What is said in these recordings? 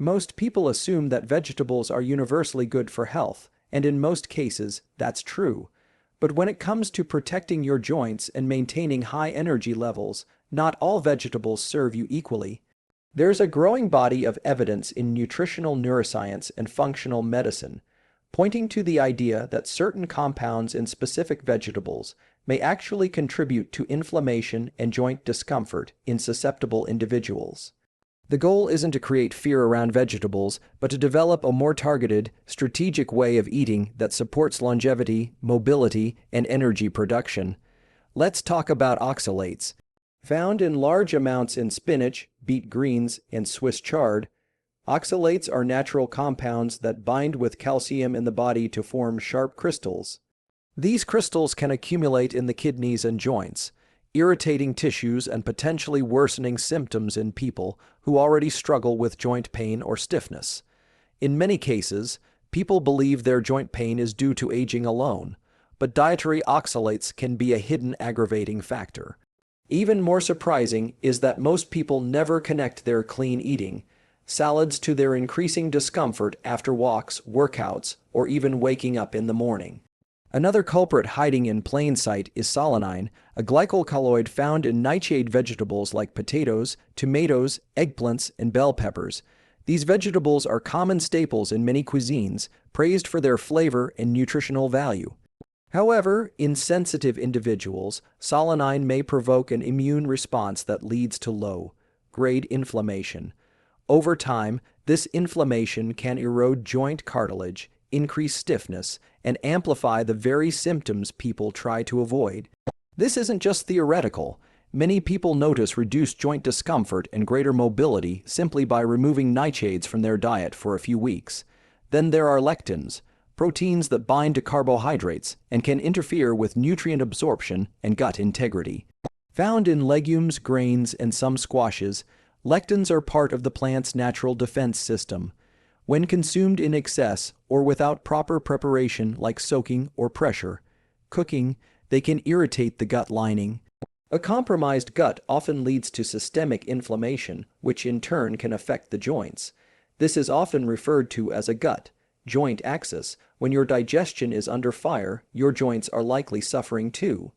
Most people assume that vegetables are universally good for health, and in most cases, that's true. But when it comes to protecting your joints and maintaining high energy levels, not all vegetables serve you equally. There's a growing body of evidence in nutritional neuroscience and functional medicine, pointing to the idea that certain compounds in specific vegetables may actually contribute to inflammation and joint discomfort in susceptible individuals. The goal isn't to create fear around vegetables, but to develop a more targeted, strategic way of eating that supports longevity, mobility, and energy production. Let's talk about oxalates. Found in large amounts in spinach, beet greens, and Swiss chard, oxalates are natural compounds that bind with calcium in the body to form sharp crystals. These crystals can accumulate in the kidneys and joints, irritating tissues and potentially worsening symptoms in people who already struggle with joint pain or stiffness. In many cases, people believe their joint pain is due to aging alone, but dietary oxalates can be a hidden aggravating factor. Even more surprising is that most people never connect their clean eating, salads, to their increasing discomfort after walks, workouts, or even waking up in the morning. Another culprit hiding in plain sight is solanine, a glycol colloid found in nightshade vegetables like potatoes, tomatoes, eggplants, and bell peppers. These vegetables are common staples in many cuisines, praised for their flavor and nutritional value. However, in sensitive individuals, solanine may provoke an immune response that leads to low-grade inflammation. Over time, this inflammation can erode joint cartilage, increase stiffness, and amplify the very symptoms people try to avoid. This isn't just theoretical. Many people notice reduced joint discomfort and greater mobility simply by removing nightshades from their diet for a few weeks. Then there are lectins, proteins that bind to carbohydrates and can interfere with nutrient absorption and gut integrity. Found in legumes, grains, and some squashes, lectins are part of the plant's natural defense system. When consumed in excess or without proper preparation like soaking or pressure cooking, they can irritate the gut lining. A compromised gut often leads to systemic inflammation, which in turn can affect the joints. This is often referred to as a gut-joint axis. When your digestion is under fire, your joints are likely suffering too.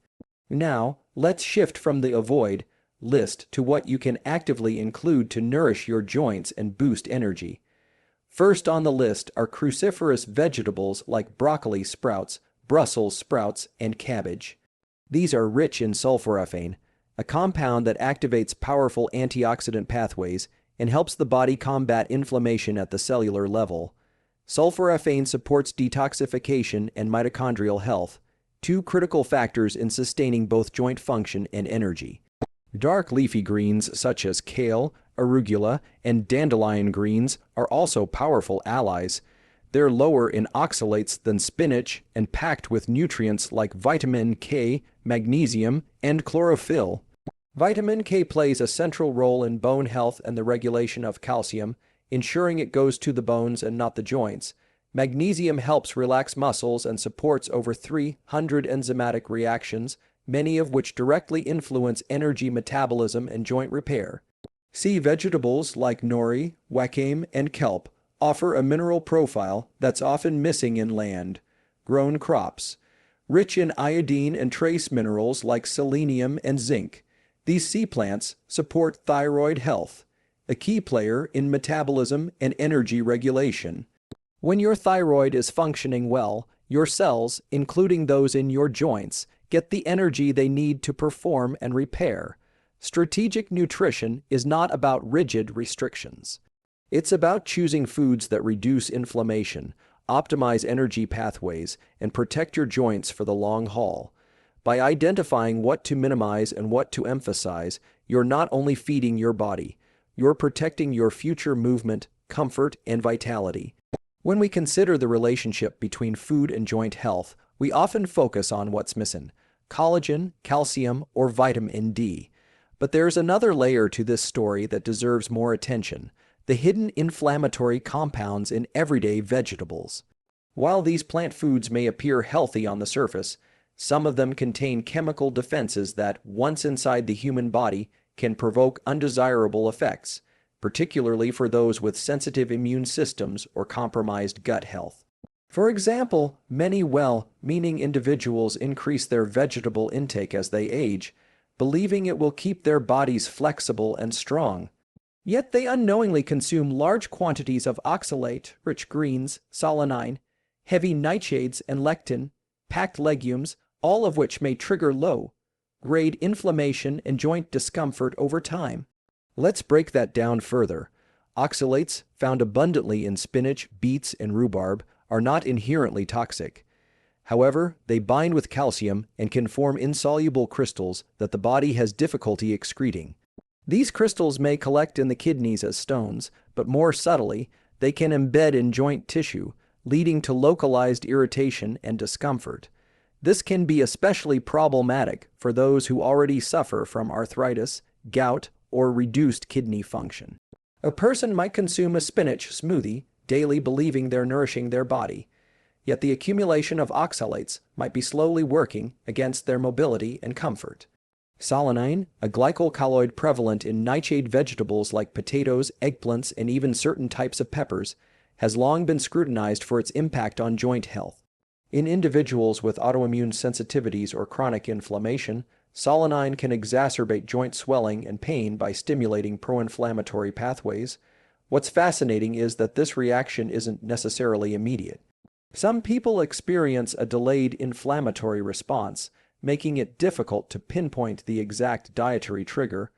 Now, let's shift from the avoid list to what you can actively include to nourish your joints and boost energy. First on the list are cruciferous vegetables like broccoli sprouts, Brussels sprouts, and cabbage. These are rich in sulforaphane, a compound that activates powerful antioxidant pathways and helps the body combat inflammation at the cellular level. Sulforaphane supports detoxification and mitochondrial health, two critical factors in sustaining both joint function and energy. Dark leafy greens such as kale, arugula, and dandelion greens are also powerful allies. They're lower in oxalates than spinach and packed with nutrients like vitamin K, magnesium, and chlorophyll. Vitamin K plays a central role in bone health and the regulation of calcium, ensuring it goes to the bones and not the joints. Magnesium helps relax muscles and supports over 300 enzymatic reactions, many of which directly influence energy metabolism and joint repair. Sea vegetables like nori, wakame, and kelp offer a mineral profile that's often missing in land-grown crops. Rich in iodine and trace minerals like selenium and zinc, these sea plants support thyroid health, a key player in metabolism and energy regulation. When your thyroid is functioning well, your cells, including those in your joints, get the energy they need to perform and repair. Strategic nutrition is not about rigid restrictions. It's about choosing foods that reduce inflammation, optimize energy pathways, and protect your joints for the long haul. By identifying what to minimize and what to emphasize, you're not only feeding your body, you're protecting your future movement, comfort, and vitality. When we consider the relationship between food and joint health, we often focus on what's missing: collagen, calcium, or vitamin D. But there's another layer to this story that deserves more attention: the hidden inflammatory compounds in everyday vegetables. While these plant foods may appear healthy on the surface, some of them contain chemical defenses that, once inside the human body, can provoke undesirable effects. particularly for those with sensitive immune systems or compromised gut health. For example, many well-meaning individuals increase their vegetable intake as they age, believing it will keep their bodies flexible and strong. Yet they unknowingly consume large quantities of oxalate-rich greens, solanine, heavy nightshades and lectin, packed legumes, all of which may trigger low-grade inflammation and joint discomfort over time. Let's break that down further. Oxalates, found abundantly in spinach, beets, and rhubarb, are not inherently toxic. However, they bind with calcium and can form insoluble crystals that the body has difficulty excreting. These crystals may collect in the kidneys as stones, but more subtly, they can embed in joint tissue, leading to localized irritation and discomfort. This can be especially problematic for those who already suffer from arthritis, gout, or reduced kidney function. A person might consume a spinach smoothie daily believing they're nourishing their body, yet the accumulation of oxalates might be slowly working against their mobility and comfort. Solanine, a glycol colloid prevalent in nightshade vegetables like potatoes, eggplants, and even certain types of peppers, has long been scrutinized for its impact on joint health. In individuals with autoimmune sensitivities or chronic inflammation, solanine can exacerbate joint swelling and pain by stimulating pro-inflammatory pathways. What's fascinating is that this reaction isn't necessarily immediate. Some people experience a delayed inflammatory response, making it difficult to pinpoint the exact dietary trigger.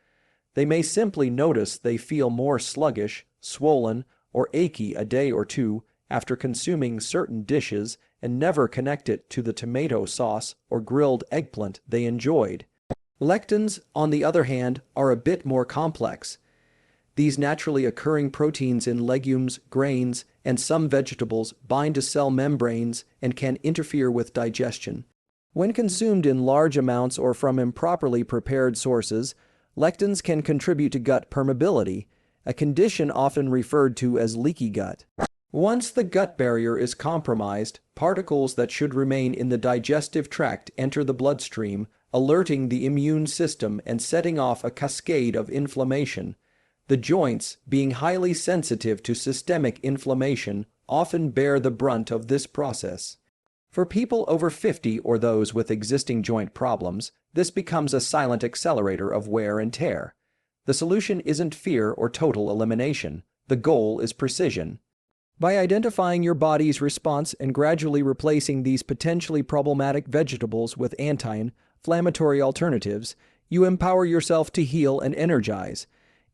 They may simply notice they feel more sluggish, swollen, or achy a day or two after consuming certain dishes and never connect it to the tomato sauce or grilled eggplant they enjoyed. Lectins, on the other hand, are a bit more complex. These naturally occurring proteins in legumes, grains, and some vegetables bind to cell membranes and can interfere with digestion. When consumed in large amounts or from improperly prepared sources, lectins can contribute to gut permeability, a condition often referred to as leaky gut. Once the gut barrier is compromised, particles that should remain in the digestive tract enter the bloodstream, alerting the immune system and setting off a cascade of inflammation. The joints, being highly sensitive to systemic inflammation, often bear the brunt of this process. For people over 50 or those with existing joint problems, this becomes a silent accelerator of wear and tear. The solution isn't fear or total elimination. The goal is precision. By identifying your body's response and gradually replacing these potentially problematic vegetables with anti-inflammatory alternatives, you empower yourself to heal and energize.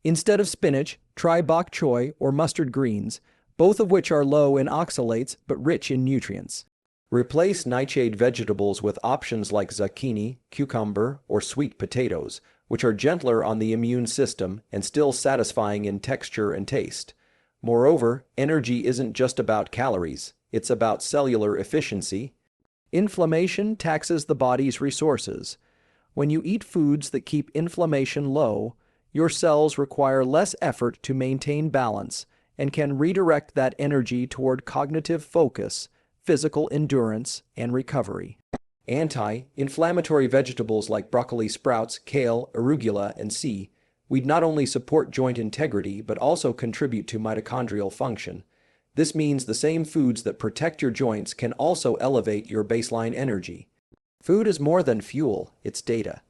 Instead of spinach, try bok choy or mustard greens, both of which are low in oxalates but rich in nutrients. Replace nightshade vegetables with options like zucchini, cucumber, or sweet potatoes, which are gentler on the immune system and still satisfying in texture and taste. Moreover, energy isn't just about calories, it's about cellular efficiency. Inflammation taxes the body's resources. When you eat foods that keep inflammation low, your cells require less effort to maintain balance and can redirect that energy toward cognitive focus, physical endurance, and recovery. Anti-inflammatory vegetables like broccoli sprouts, kale, arugula, and we'd not only support joint integrity but also contribute to mitochondrial function. This means the same foods that protect your joints can also elevate your baseline energy. Food is more than fuel, it's data.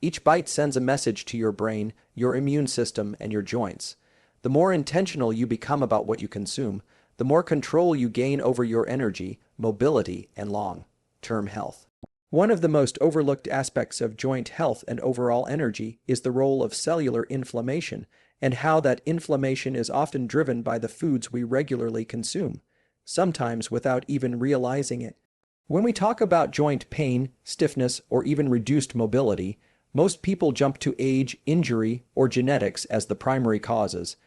Each bite sends a message to your brain, your immune system, and your joints. The more intentional you become about what you consume, the more control you gain over your energy, mobility, and long-term health. One of the most overlooked aspects of joint health and overall energy is the role of cellular inflammation and how that inflammation is often driven by the foods we regularly consume, sometimes without even realizing it. When we talk about joint pain, stiffness, or even reduced mobility, most people jump to age, injury, or genetics as the primary causes.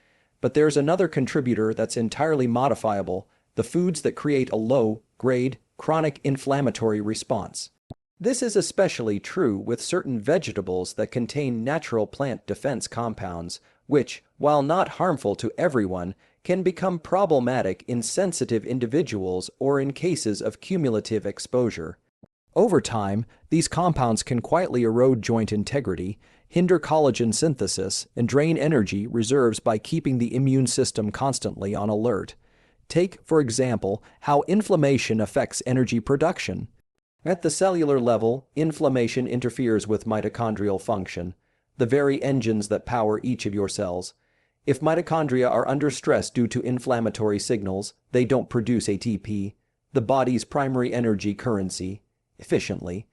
But there's another contributor that's entirely modifiable: the foods that create a low-grade, chronic inflammatory response. This is especially true with certain vegetables that contain natural plant defense compounds, which, while not harmful to everyone, can become problematic in sensitive individuals or in cases of cumulative exposure. Over time, these compounds can quietly erode joint integrity, hinder collagen synthesis, and drain energy reserves by keeping the immune system constantly on alert. Take, for example, how inflammation affects energy production. At the cellular level, inflammation interferes with mitochondrial function, the very engines that power each of your cells. If mitochondria are under stress due to inflammatory signals, they don't produce ATP, the body's primary energy currency, efficiently.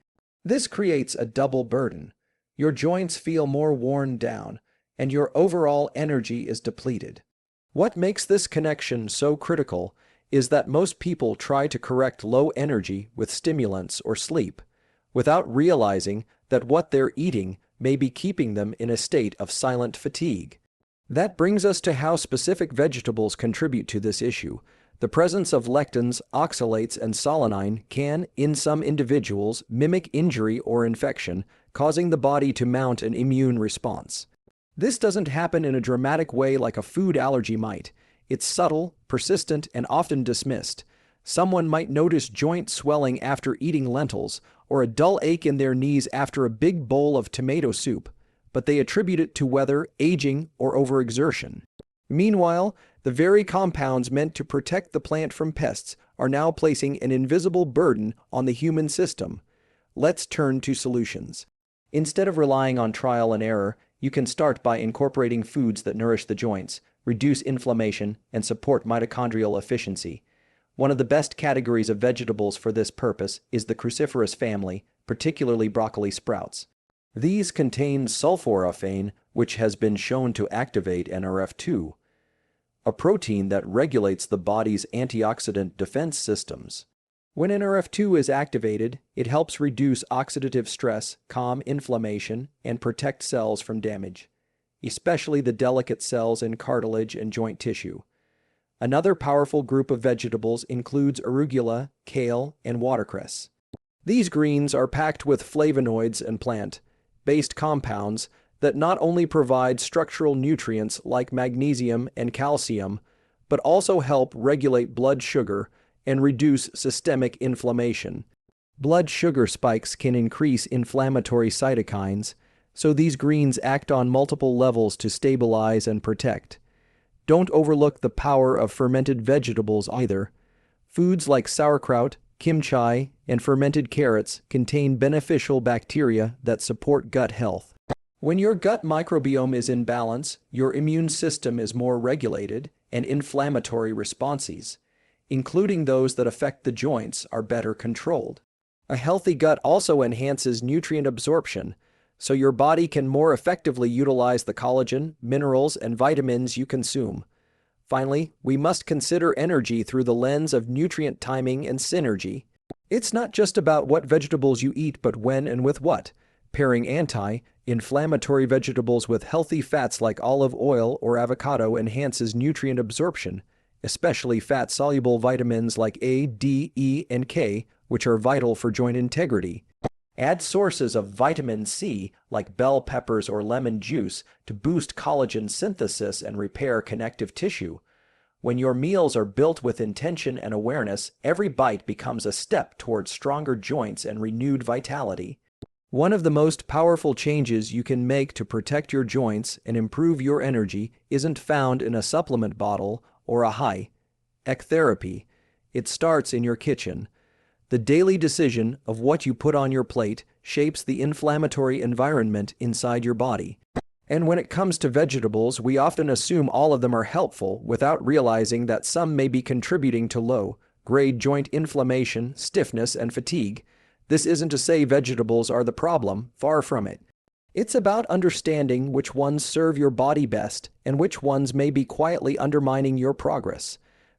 This creates a double burden. Your joints feel more worn down, and your overall energy is depleted. What makes this connection so critical is that most people try to correct low energy with stimulants or sleep, without realizing that what they're eating may be keeping them in a state of silent fatigue. That brings us to how specific vegetables contribute to this issue. The presence of lectins, oxalates, and solanine can, in some individuals, mimic injury or infection, causing the body to mount an immune response. This doesn't happen in a dramatic way like a food allergy might. It's subtle, persistent, and often dismissed. Someone might notice joint swelling after eating lentils, or a dull ache in their knees after a big bowl of tomato soup, but they attribute it to weather, aging, or overexertion. Meanwhile, the very compounds meant to protect the plant from pests are now placing an invisible burden on the human system. Let's turn to solutions. Instead of relying on trial and error, you can start by incorporating foods that nourish the joints, reduce inflammation, and support mitochondrial efficiency. One of the best categories of vegetables for this purpose is the cruciferous family, particularly broccoli sprouts. These contain sulforaphane, which has been shown to activate NRF2, a protein that regulates the body's antioxidant defense systems. When NRF2 is activated, it helps reduce oxidative stress, calm inflammation, and protect cells from damage, especially the delicate cells in cartilage and joint tissue. Another powerful group of vegetables includes arugula, kale, and watercress. These greens are packed with flavonoids and plant-based compounds that not only provide structural nutrients like magnesium and calcium, but also help regulate blood sugar and reduce systemic inflammation. Blood sugar spikes can increase inflammatory cytokines, so these greens act on multiple levels to stabilize and protect. Don't overlook the power of fermented vegetables either. Foods like sauerkraut, kimchi, and fermented carrots contain beneficial bacteria that support gut health. When your gut microbiome is in balance, your immune system is more regulated, and inflammatory responses, including those that affect the joints, are better controlled. A healthy gut also enhances nutrient absorption, so your body can more effectively utilize the collagen, minerals, and vitamins you consume. Finally, we must consider energy through the lens of nutrient timing and synergy. It's not just about what vegetables you eat, but when and with what. Pairing anti-inflammatory vegetables with healthy fats like olive oil or avocado enhances nutrient absorption, especially fat-soluble vitamins like A, D, E, and K, which are vital for joint integrity. Add sources of vitamin C, like bell peppers or lemon juice, to boost collagen synthesis and repair connective tissue. When your meals are built with intention and awareness, every bite becomes a step towards stronger joints and renewed vitality. One of the most powerful changes you can make to protect your joints and improve your energy isn't found in a supplement bottle or a high-tech therapy. It starts in your kitchen. The daily decision of what you put on your plate shapes the inflammatory environment inside your body. And when it comes to vegetables, we often assume all of them are helpful without realizing that some may be contributing to low-grade joint inflammation, stiffness, and fatigue. This isn't to say vegetables are the problem, far from it. It's about understanding which ones serve your body best and which ones may be quietly undermining your progress.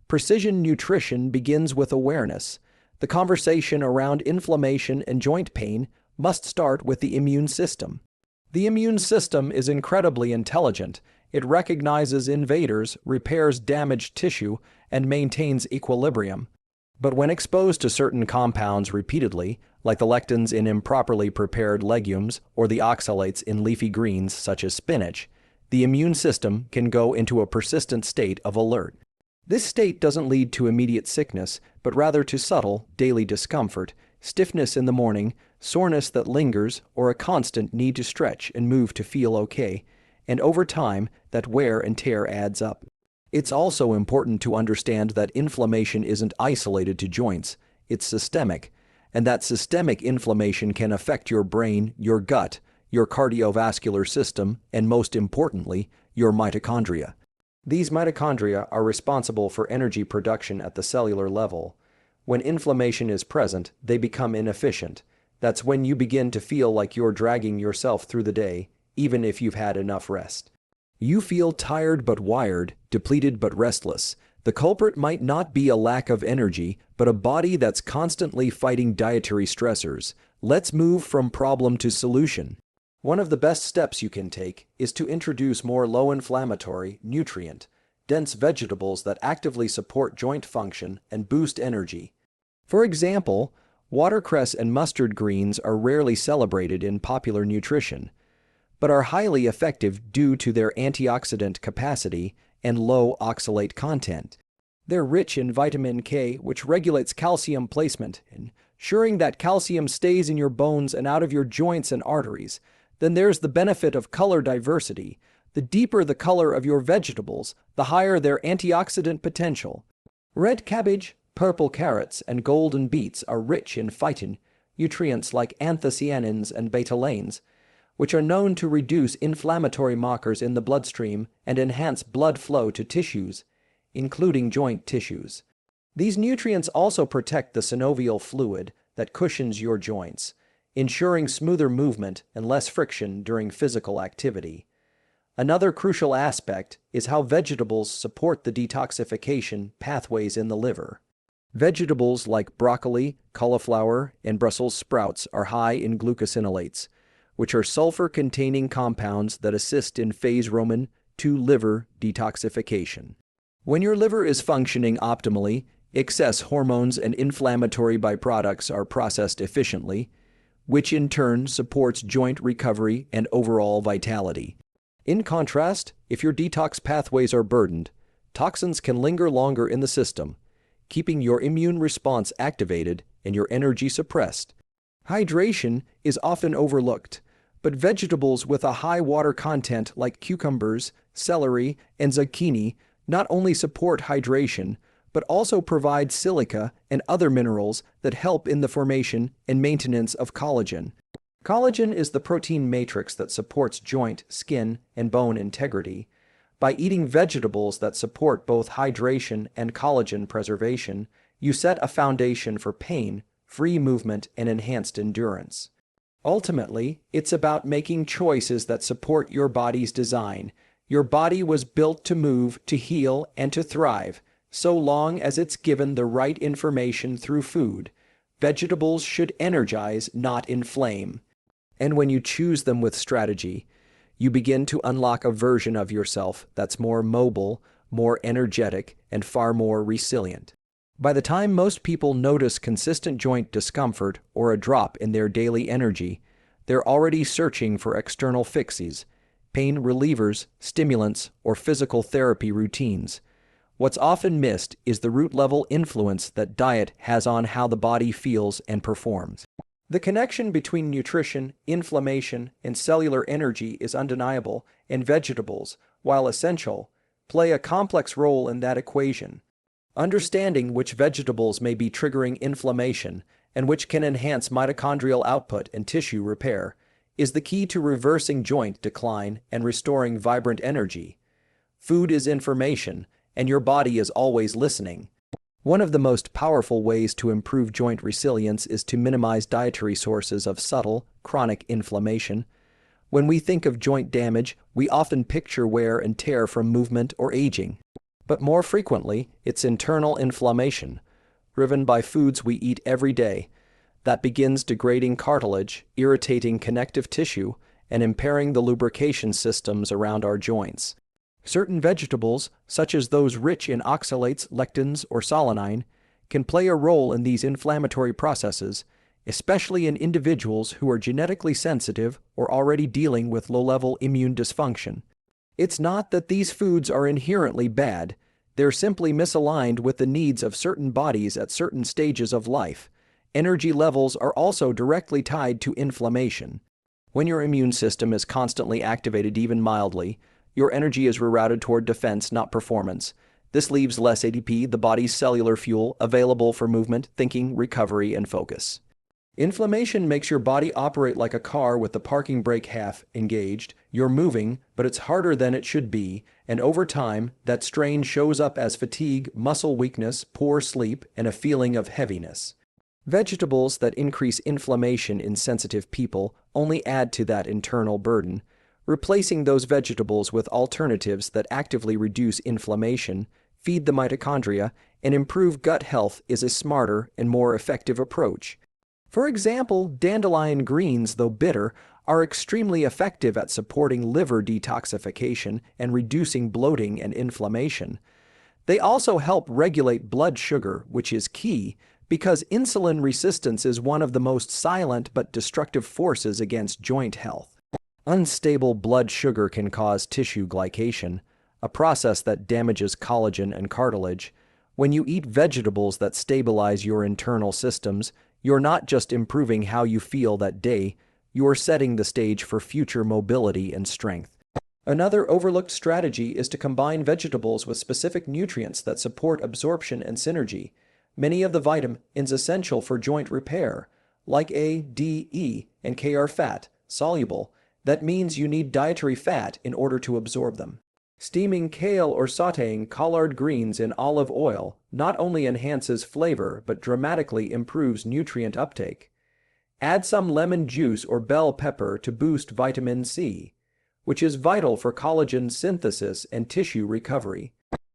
Precision nutrition begins with awareness. The conversation around inflammation and joint pain must start with the immune system. The immune system is incredibly intelligent. It recognizes invaders, repairs damaged tissue, and maintains equilibrium. But when exposed to certain compounds repeatedly, like the lectins in improperly prepared legumes or the oxalates in leafy greens such as spinach, the immune system can go into a persistent state of alert. This state doesn't lead to immediate sickness, but rather to subtle, daily discomfort, stiffness in the morning, soreness that lingers, or a constant need to stretch and move to feel okay, and over time, that wear and tear adds up. It's also important to understand that inflammation isn't isolated to joints, it's systemic, and that systemic inflammation can affect your brain, your gut, your cardiovascular system, and most importantly, your mitochondria. These mitochondria are responsible for energy production at the cellular level. When inflammation is present, they become inefficient. That's when you begin to feel like you're dragging yourself through the day, even if you've had enough rest. You feel tired but wired, depleted but restless. The culprit might not be a lack of energy, but a body that's constantly fighting dietary stressors. Let's move from problem to solution. One of the best steps you can take is to introduce more low-inflammatory, nutrient-dense vegetables that actively support joint function and boost energy. For example, watercress and mustard greens are rarely celebrated in popular nutrition, but are highly effective due to their antioxidant capacity and low oxalate content. They're rich in vitamin K, which regulates calcium placement, ensuring that calcium stays in your bones and out of your joints and arteries. Then there's the benefit of color diversity. The deeper the color of your vegetables, the higher their antioxidant potential. Red cabbage, purple carrots, and golden beets are rich in phytonutrients like anthocyanins and betalains, which are known to reduce inflammatory markers in the bloodstream and enhance blood flow to tissues, including joint tissues. These nutrients also protect the synovial fluid that cushions your joints, ensuring smoother movement and less friction during physical activity. Another crucial aspect is how vegetables support the detoxification pathways in the liver. Vegetables like broccoli, cauliflower, and Brussels sprouts are high in glucosinolates, which are sulfur-containing compounds that assist in phase Roman II liver detoxification. When your liver is functioning optimally, excess hormones and inflammatory byproducts are processed efficiently, which in turn supports joint recovery and overall vitality. In contrast, if your detox pathways are burdened, toxins can linger longer in the system, keeping your immune response activated and your energy suppressed. Hydration is often overlooked, but vegetables with a high water content like cucumbers, celery, and zucchini not only support hydration, but also provide silica and other minerals that help in the formation and maintenance of collagen. Collagen is the protein matrix that supports joint, skin, and bone integrity. By eating vegetables that support both hydration and collagen preservation, you set a foundation for pain, free movement, and enhanced endurance. Ultimately, it's about making choices that support your body's design. Your body was built to move, to heal, and to thrive. So long as it's given the right information through food, vegetables should energize, not inflame. And when you choose them with strategy, you begin to unlock a version of yourself that's more mobile, more energetic, and far more resilient. By the time most people notice consistent joint discomfort or a drop in their daily energy, they're already searching for external fixes, pain relievers, stimulants, or physical therapy routines. What's often missed is the root-level influence that diet has on how the body feels and performs. The connection between nutrition, inflammation, and cellular energy is undeniable, and vegetables, while essential, play a complex role in that equation. Understanding which vegetables may be triggering inflammation and which can enhance mitochondrial output and tissue repair is the key to reversing joint decline and restoring vibrant energy. Food is information, and your body is always listening. One of the most powerful ways to improve joint resilience is to minimize dietary sources of subtle, chronic inflammation. When we think of joint damage, we often picture wear and tear from movement or aging. But more frequently, it's internal inflammation, driven by foods we eat every day, that begins degrading cartilage, irritating connective tissue, and impairing the lubrication systems around our joints. Certain vegetables, such as those rich in oxalates, lectins, or solanine, can play a role in these inflammatory processes, especially in individuals who are genetically sensitive or already dealing with low-level immune dysfunction. It's not that these foods are inherently bad, they're simply misaligned with the needs of certain bodies at certain stages of life, Energy levels are also directly tied to inflammation. When your immune system is constantly activated even mildly, your energy is rerouted toward defense, not performance. This leaves less ATP, the body's cellular fuel, available for movement, thinking, recovery, and focus. Inflammation makes your body operate like a car with the parking brake half engaged. You're moving, but it's harder than it should be, and over time, that strain shows up as fatigue, muscle weakness, poor sleep, and a feeling of heaviness. Vegetables that increase inflammation in sensitive people only add to that internal burden. Replacing those vegetables with alternatives that actively reduce inflammation, feed the mitochondria, and improve gut health is a smarter and more effective approach. For example, dandelion greens, though bitter, are extremely effective at supporting liver detoxification and reducing bloating and inflammation. They also help regulate blood sugar, which is key because insulin resistance is one of the most silent but destructive forces against joint health. Unstable blood sugar can cause tissue glycation, a process that damages collagen and cartilage. When you eat vegetables that stabilize your internal systems, you're not just improving how you feel that day, you're setting the stage for future mobility and strength. Another overlooked strategy is to combine vegetables with specific nutrients that support absorption and synergy. Many of the vitamins essential for joint repair, like A, D, E, and K, are fat soluble. That means you need dietary fat in order to absorb them. Steaming kale or sautéing collard greens in olive oil not only enhances flavor but dramatically improves nutrient uptake. Add some lemon juice or bell pepper to boost vitamin C, which is vital for collagen synthesis and tissue recovery.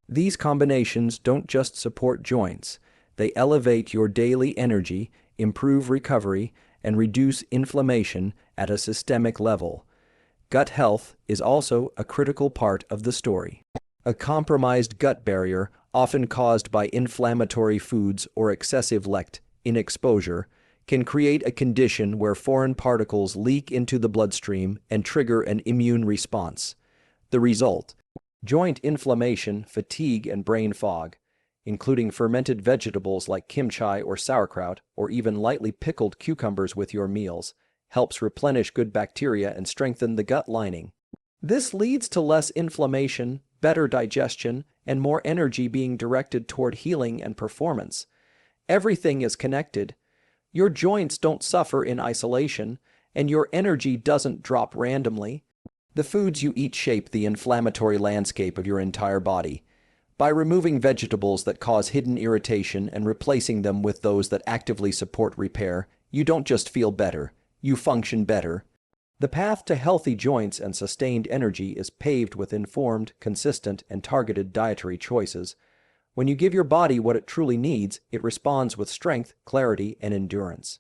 These combinations don't just support joints, they elevate your daily energy, improve recovery, and reduce inflammation at a systemic level. Gut health is also a critical part of the story. A compromised gut barrier, often caused by inflammatory foods or excessive lectin exposure, can create a condition where foreign particles leak into the bloodstream and trigger an immune response. The result: joint inflammation, fatigue, and brain fog. Including fermented vegetables like kimchi or sauerkraut, or even lightly pickled cucumbers with your meals, helps replenish good bacteria and strengthen the gut lining. This leads to less inflammation, better digestion, and more energy being directed toward healing and performance. Everything is connected. Your joints don't suffer in isolation, and your energy doesn't drop randomly. The foods you eat shape the inflammatory landscape of your entire body. By removing vegetables that cause hidden irritation and replacing them with those that actively support repair, you don't just feel better, you function better. The path to healthy joints and sustained energy is paved with informed, consistent, and targeted dietary choices. When you give your body what it truly needs, it responds with strength, clarity, and endurance.